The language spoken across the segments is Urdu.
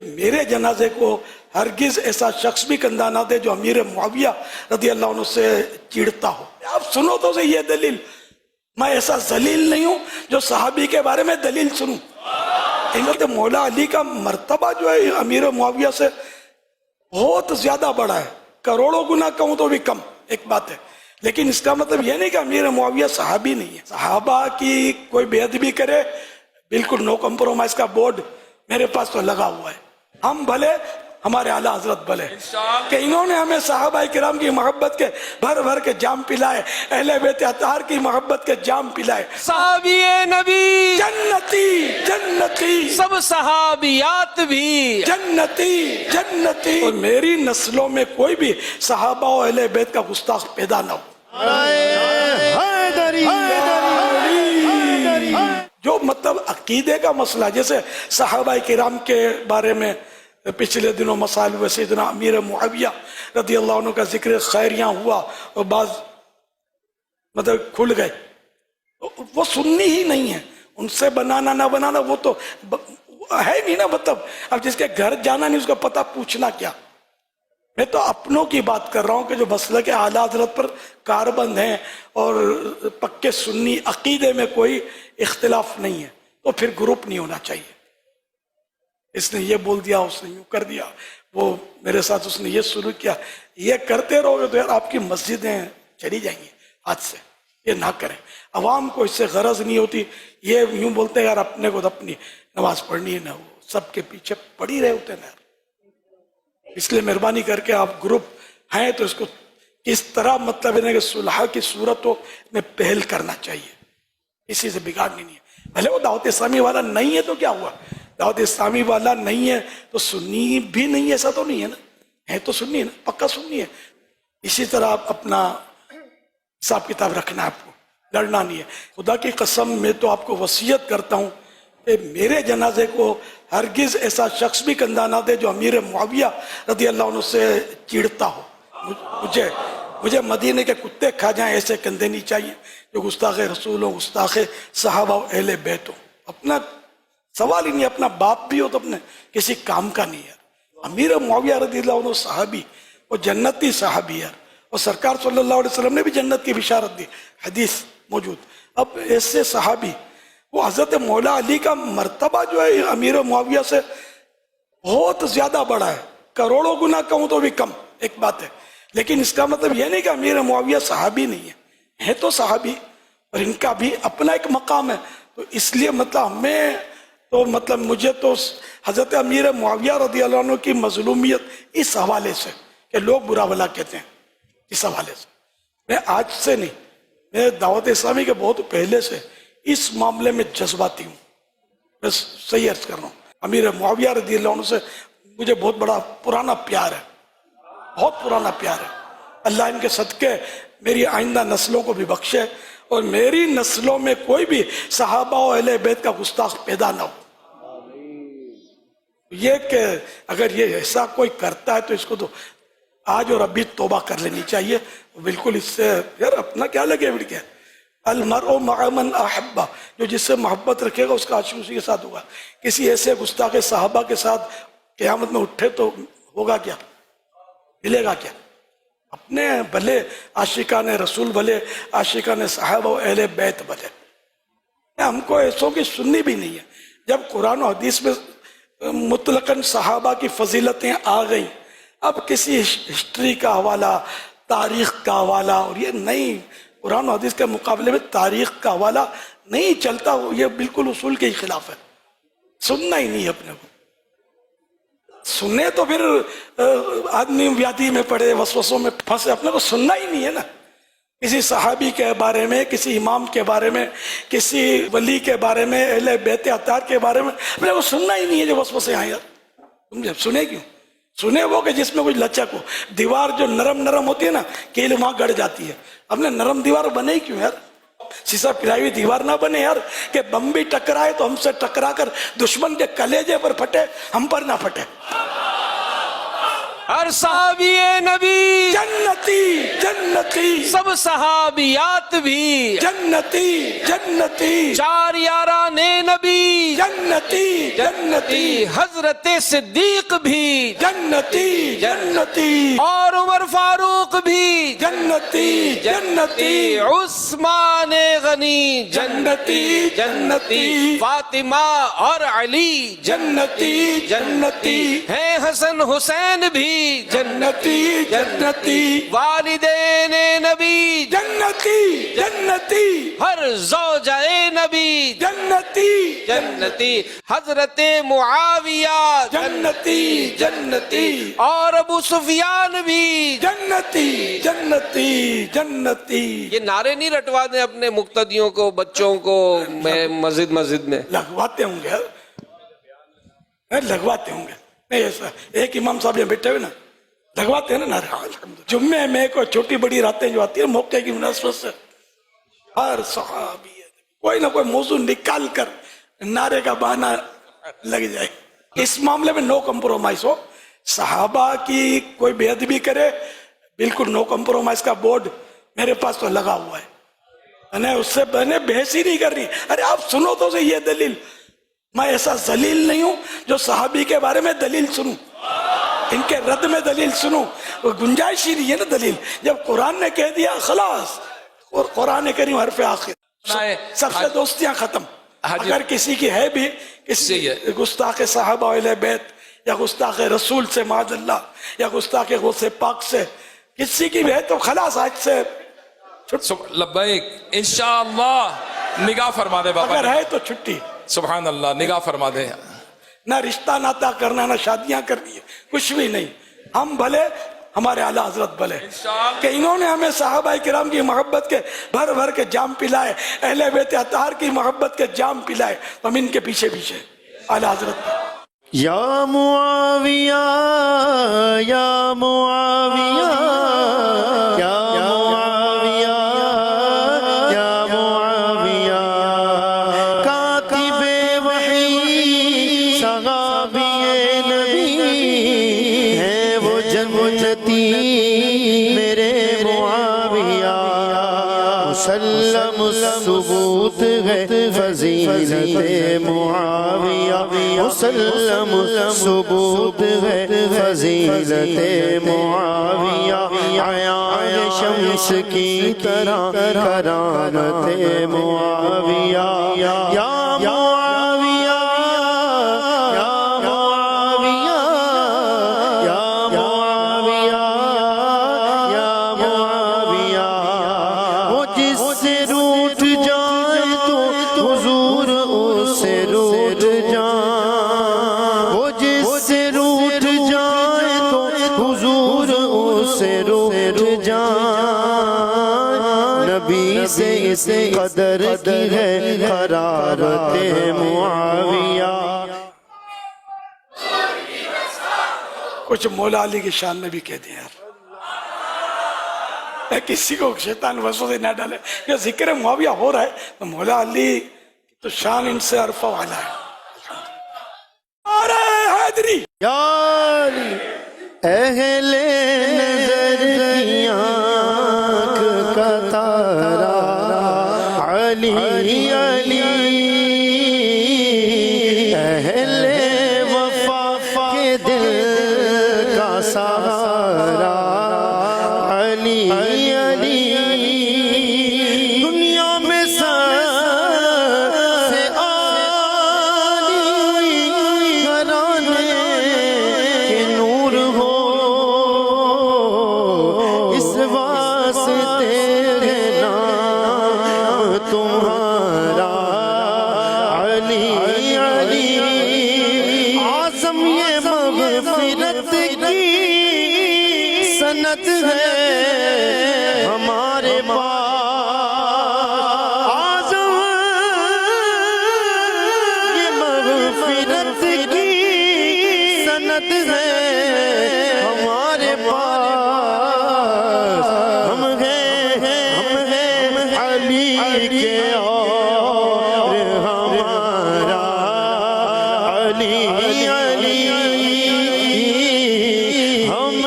میرے جنازے کو ہرگز ایسا شخص بھی کندھا نہ دے جو امیر معاویہ رضی اللہ عنہ سے چڑھتا ہو۔ آپ سنو تو صحیح یہ دلیل، میں ایسا ذلیل نہیں ہوں جو صحابی کے بارے میں دلیل سنوں۔ حضرت مولا علی کا مرتبہ جو ہے امیر معاویہ سے بہت زیادہ بڑا ہے، کروڑوں گنا کہوں تو بھی کم ایک بات ہے، لیکن اس کا مطلب یہ نہیں کہ امیر معاویہ صحابی نہیں ہے۔ صحابہ کی کوئی بے ادبی کرے، بالکل نو کمپرومائز کا بورڈ میرے پاس تو لگا ہوا ہے۔ ہم بھلے، ہمارے اعلیٰ حضرت بھلے کہ انہوں نے ہمیں صحابہ کرام کی محبت کے بھر بھر کے جام پلائے، اہل بیت اطہار کی محبت کے جام پلائے۔ صحابی نبی جنتی جنتی، سب صحابیات بھی جنتی جنتی، اور میری نسلوں میں کوئی بھی صحابہ و اہل بیت کا گستاخ پیدا نہ ہو۔ جو مطلب عقیدے کا مسئلہ، جیسے صحابہ کرام کے بارے میں پچھلے دنوں مسائل ہوئے، سیدنا امیر معاویہ رضی اللہ عنہ کا ذکر خیریاں ہوا اور بعض مطلب کھل گئے، وہ سننی ہی نہیں ہے، ان سے بنانا نہ بنانا وہ تو ہے نہیں نا۔ مطلب اب جس کے گھر جانا نہیں اس کا پتہ پوچھنا کیا۔ میں تو اپنوں کی بات کر رہا ہوں کہ جو مسلک اعلیٰ حضرت پر کاربند ہیں اور پکے سنی عقیدے میں کوئی اختلاف نہیں ہے، تو پھر گروپ نہیں ہونا چاہیے۔ اس نے یہ بول دیا، اس نے یوں کر دیا، وہ میرے ساتھ اس نے یہ سلوک کیا، یہ کرتے رہو گے تو یار آپ کی مسجدیں چلی جائیں گی ہاتھ سے۔ یہ نہ کریں، عوام کو اس سے غرض نہیں ہوتی، یہ یوں بولتے ہیں یار اپنے کو تو اپنی نماز پڑھنی ہے، نہ وہ سب کے پیچھے پڑی رہے ہوتے ہیں یار۔ اس لیے مہربانی کر کے آپ گروپ ہیں تو اس کو کس طرح مطلب ہے کہ صلح کی صورتوں میں پہل کرنا چاہیے، اسی سے بگاڑنی نہیں ہے۔ بھلے وہ دعوت اسلامی والا نہیں ہے تو کیا ہوا، دعوت اسلامی والا نہیں ہے تو سنی بھی نہیں ہے، ایسا تو نہیں ہے نا، ہے تو سنی ہے نا، پکا سنی ہے۔ اسی طرح آپ اپنا حساب کتاب رکھنا ہے، آپ کو لڑنا نہیں ہے۔ خدا کی قسم میں تو آپ کو وصیت کرتا ہوں کہ میرے جنازے کو ہرگز ایسا شخص بھی کندھا نہ دے جو امیر معاویہ رضی اللہ عنہ سے چڑھتا ہو۔ مجھے مدینے کے کتے کھا جائیں ایسے کندھے نہیں چاہیے جو گستاخ رسول ہو، گستاخ صحابہ و اہل بیت ہو۔ اپنا سوال ہی نہیں، اپنا باپ بھی ہو تو اپنے کسی کام کا نہیں ہے۔ امیر معاویہ رضی اللہ عنہ صحابی، وہ جنتی صحابی ہے، اور سرکار صلی اللہ علیہ وسلم نے بھی جنت کی بشارت دی، حدیث موجود۔ اب ایسے صحابی، وہ حضرت مولا علی کا مرتبہ جو ہے امیر معاویہ سے بہت زیادہ بڑا ہے، کروڑوں گنا کہوں تو بھی کم ایک بات ہے، لیکن اس کا مطلب یہ نہیں کہ امیر معاویہ صحابی نہیں ہے تو صحابی، اور ان کا بھی اپنا ایک مقام ہے۔ تو اس لیے مطلب ہمیں تو مطلب مجھے تو حضرت امیر معاویہ رضی اللہ عنہ کی مظلومیت اس حوالے سے کہ لوگ برا بھلا کہتے ہیں، اس حوالے سے میں آج سے نہیں، میں دعوت اسلامی کے بہت پہلے سے اس معاملے میں جذباتی ہوں۔ میں صحیح عرض کر رہا ہوں، امیر معاویہ رضی اللہ عنہ سے مجھے بہت بڑا پرانا پیار ہے، بہت پرانا پیار ہے۔ اللہ ان کے صدقے میری آئندہ نسلوں کو بھی بخشے، اور میری نسلوں میں کوئی بھی صحابہ و اہل بیت کا گستاخ پیدا نہ ہو۔ یہ کہ اگر یہ ایسا کوئی کرتا ہے تو اس کو تو آج اور ابھی توبہ کر لینی چاہیے، بالکل اس سے یار اپنا کیا لگے بڑھ کے۔ المرء مع من احب، جو جس سے محبت رکھے گا اس کا عاشق اسی کے ساتھ ہوگا۔ کسی ایسے گستاخ صحابہ کے ساتھ قیامت میں اٹھے تو ہوگا کیا، ملے گا کیا؟ اپنے بھلے عاشقان رسول، بھلے عاشقان صحابہ و اہل بیت بھلے، ہم کو ایسوں کی سننی بھی نہیں ہے۔ جب قرآن و حدیث میں مطلقاً صحابہ کی فضیلتیں آ گئیں، اب کسی ہسٹری کا حوالہ، تاریخ کا حوالہ، اور یہ نہیں، قرآن و حدیث کے مقابلے میں تاریخ کا حوالہ نہیں چلتا، یہ بالکل اصول کے خلاف ہے۔ سننا ہی نہیں ہے اپنے کو، سننے تو پھر آدمی ویادی میں پڑے، وسوسوں میں پھنسے، اپنے کو سننا ہی نہیں ہے نا۔ کسی صحابی کے بارے میں، کسی امام کے بارے میں، کسی ولی کے بارے میں، اہل بیت اطہار کے بارے میں اپنے کو سننا ہی نہیں ہے جو وسوسے آئیں یار۔ تم جب سنے کیوں؟ سنے وہ کہ جس میں کچھ لچک ہو، دیوار جو نرم ہوتی ہے نا، کیل وہاں گڑ جاتی ہے، ہم نے نرم دیوار بنے ہی کیوں یار؟ سیسا پھرائی ہوئی دیوار نہ بنے یار کہ بم بھی ٹکرائے تو ہم سے ٹکرا کر دشمن کے کلیجے پر پھٹے، ہم پر نہ پھٹے۔ ہر صحابی نبی جنتی جنتی، سب صحابیات بھی جنتی جنتی، چار یاران نبی جنتی جنتی، حضرت صدیق بھی جنتی جنتی، اور عمر فاروق بھی جنتی جنتی، عثمان غنی جنتی جنتی، فاطمہ اور علی جنتی جنتی، ہیں حسن حسین بھی جنتی جنتی، والدین نبی جنتی جنتی، ہر زوجہ نبی جنتی جنتی، حضرت معاویہ جنتی جنتی، اور ابو سفیان بھی جنتی جنتی جنتی۔ یہ نعرے نہیں رٹوا دیں اپنے مقتدیوں کو، بچوں کو مسجد میں؟ لگواتے ہوں گے، لگواتے ہوں گے، نہیں ایسا ایک امام صاحب یہاں بیٹھے ہوئے نا لگواتے ہیں نا نعرے۔ جمعے میں کوئی چھوٹی بڑی راتیں جو آتی ہیں موقع کی مناسبت سے ہر صحابی کوئی نہ کوئی موضوع نکال کر نعرے کا بہانہ لگ جائے۔ اس معاملے میں نو کمپرومائز ہو، صحابہ کی کوئی بے ادبی کرے بالکل نو کمپرومائز کا بورڈ میرے پاس تو لگا ہوا ہے، میں اس سے بحث ہی نہیں کر رہی۔ ارے آپ سنو تو صحیح یہ دلیل، میں ایسا ذلیل نہیں ہوں جو صحابی کے بارے میں دلیل سنوں، ان کے رد میں دلیل سنوں، وہ گنجائش ہی نہیں ہے نا دلیل۔ جب قرآن نے کہہ دیا خلاص، اور قرآن کریم حرف آخر، سب سے دوستیاں ختم۔ اگر کسی کی ہے بھی کسی گستاخ صحابہ اہل بیت یا گستاخ رسول سے معاذ اللہ یا گستاخ غوث پاک سے کسی کی بھی ہے تو خلاص آج سے لبیک انشاءاللہ نگاہ فرما دے بابا، اگر ہے تو چھٹی۔ سبحان اللہ، نگاہ فرما دے۔ نہ رشتہ ناتا کرنا، نہ شادیاں کرنی ہے، کچھ بھی نہیں۔ ہم بھلے، ہمارے اعلیٰ حضرت بھلے کہ انہوں نے ہمیں صحابہ کرام کی محبت کے بھر بھر کے جام پلائے، اہل بیت اطہار کی محبت کے جام پلائے، ہم ان کے پیچھے پیچھے اعلیٰ حضرت۔ یا معاویہ یا معاویہ یا معاویہ یا معاویہ، کاتب وحی صحابی نبی ہے وہ جنتی میرے معاویہ، مسلم ثبوت ہے فضیلت معاویہ، مسلم ثبوت ہے فضیلت معاویہ، عیان شمس کی طرح کرامت معاویہ، یا معاویہ یا معاویہ یا معاویہ یا معاویہ، وہ جس سے روٹ جائے تو حضور اس سے روٹ جائے، وہ جس سے روٹ جائے تو حضور اس سے روٹ جائے، نبی سے اس قدر کی ہے قرابت معاویہ۔ کچھ مولا علی کی شان میں بھی کہہ دیا یار، کسی کو شیطان وسوسے نہ ڈالے کہ ذکر معاویہ ہو رہا ہے تو مولا علی تو شان ان سے عرفہ والا ہے۔ حیدری یا علی اہل نظر کی آنکھ کا تارا، علی علی اہل وفا کے دل کا سہارا، علی علی دنیا میں سب سے عالی گھرانے کے نور ہو، اس واسطے ہے نام تمہارا، علی علی اعظم یہ مغفرت کی سند ہے ہمارے پاس، اعظم یہ مغفرت کی سند ہے ہمارے پاس، ہم ہیں علی کے اور ہمارا علی علی، ہم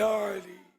یا علی